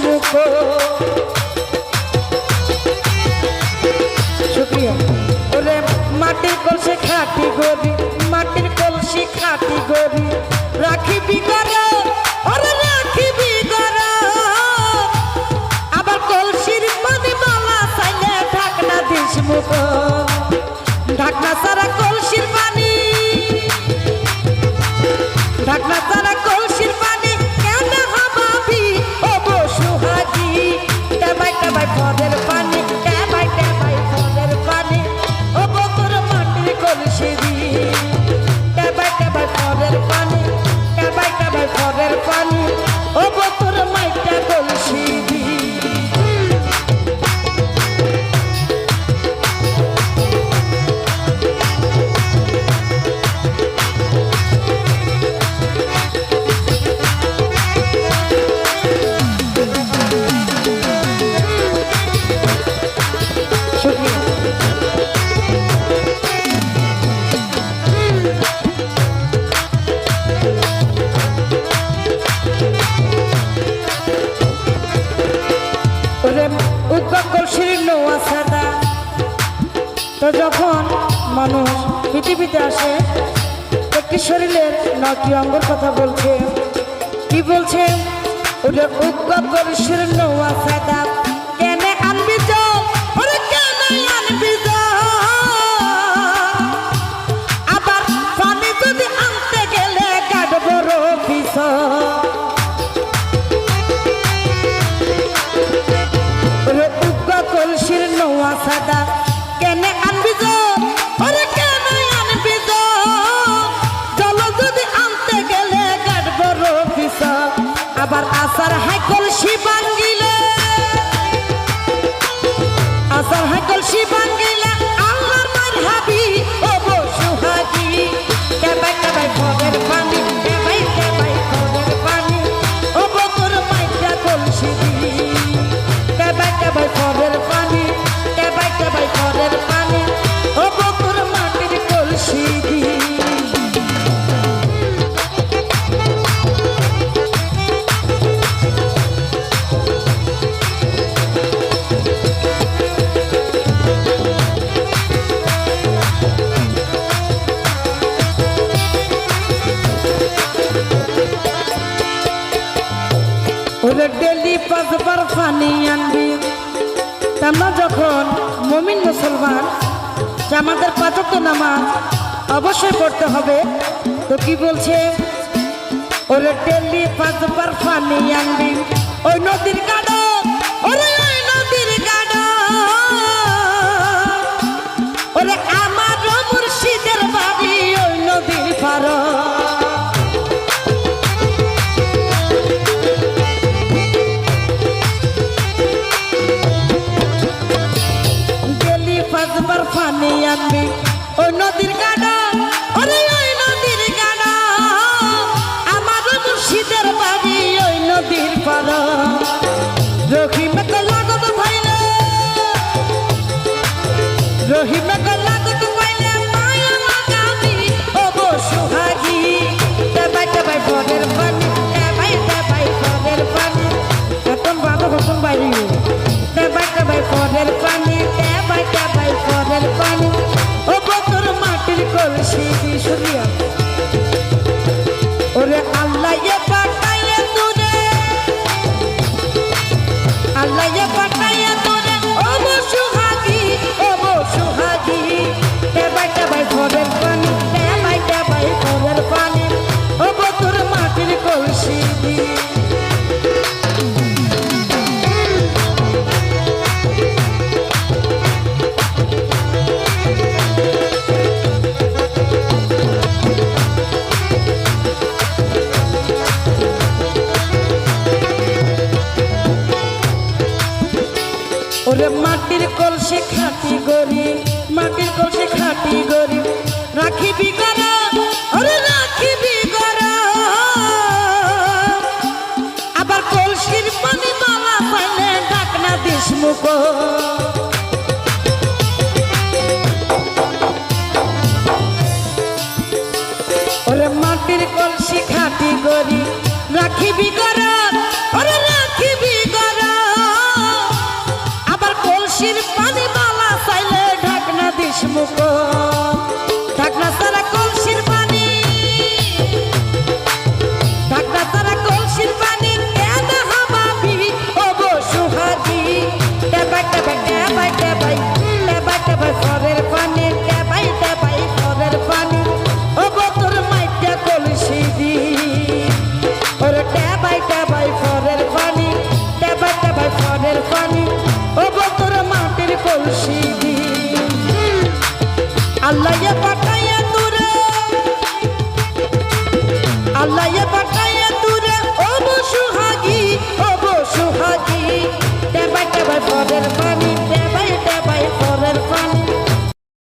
মুখ। শুক্রিয়া। ওরে মাটির কলসি খাটি গরি, মাটির কলসি খাটি গরি, রাখিবি গরম, ওরে রাখিবি গরম। আবার কলসির পানি মালা চাইলে ঢাকনা দিস মুখ। ঢাকনা ছাড়া কলসির পানি, ঢাকনা ছাড়া কলসির পানি কেন হামাবি ও বসুহাগি। টেবাই টেবাই পদের পানি, টেবাই টেবাই পদের পানি, ও তোর মাটির কলসি দি। টেবাই টেবাই পদের পানি, টেবাই টেবাই পদের পানি, ও তোর মাইটা কলসি দি। তো যখন মানুষ পৃথিবীতে আসে একটি শরীরের 9টি অঙ্গের কথা বলছে। কি বলছে? ওটা উদ্গত শরীর নোয়া সাদা কেনে আনবি তো, ওরে কেনে আনবি তো। আবার পানি যদি আনতে গেলে কাটব রফিস। ওরে উদ্গত শরীর নোয়া সাদা কেনে আনবি তো, ওরে কেনে আনবি তো। জল যদি আনতে গেলে কাটব রফিস। আবার আসার হাই কলসি ভাঙ্গিলে, আসার হাই কলসি ভাঙ্গিলে আল্লাহর মার হাবি ও বসুহাগি। টেবাই টেবাই পদের পানি, টেবাই টেবাই পদের পানি, ও তোর মাইটা কলসি দি। টেবাই টেবাই পদের পানি, টেবাই টেবাই পদের পানি, ও তোর মাটির কলসি দি। ওরে ডেলি 5 বার পানি আনবি। আমরা যখন মুমিন মুসলমান আমাদের 5 ওয়াক্ত নামাজ অবশ্যই পড়তে হবে। তো কি বলছে? ওরে ডেলি 5 বার পানি আনবি ওই নদীর গাড়ো, ওরে ওই নদীর গাড়ো। ওরে আমার মুর্শিদের বাড়ি ওই নদীর পাড়। পানি আনবি ওই নদীর গাড়া, ওরে ওই নদীর গাড়া। আমার মুর্শিদের বাড়ি ওই নদীর পাড়। রহিমে লাগত ভাইলে, রহিমে লাগত ভাইলে মায়া লাগাবি ও বসুহাগি। টেবাই টেবাই পদের পানি, টেবাই টেবাই পদের পানি, এখন ভালো কখন বাইরে। টেবাই টেবাই পদের পানি, টেবাই টেবাই পদের পানি, ও তোর মাটির কলসি দি। শুনিয়া ওরে আল্লাহ এ পাঠাইয়া তোরে, আল্লাহ এ পাঠাইয়া তোরে ও বসুহাগি, ও বসুহাগি। টেবাই টেবাই পদের পানি, টেবাই টেবাই পদের পানি, ও তোর মাটির কলসি দি। ওরে মাটির কলসি খাটি গরি, মাটির কলসি খাটি গরি, রাখিবি গরম, ওরে রাখিবি গরম। আবার কলসির পানি মালা পাইলে ঢাকনা দিস মুখ।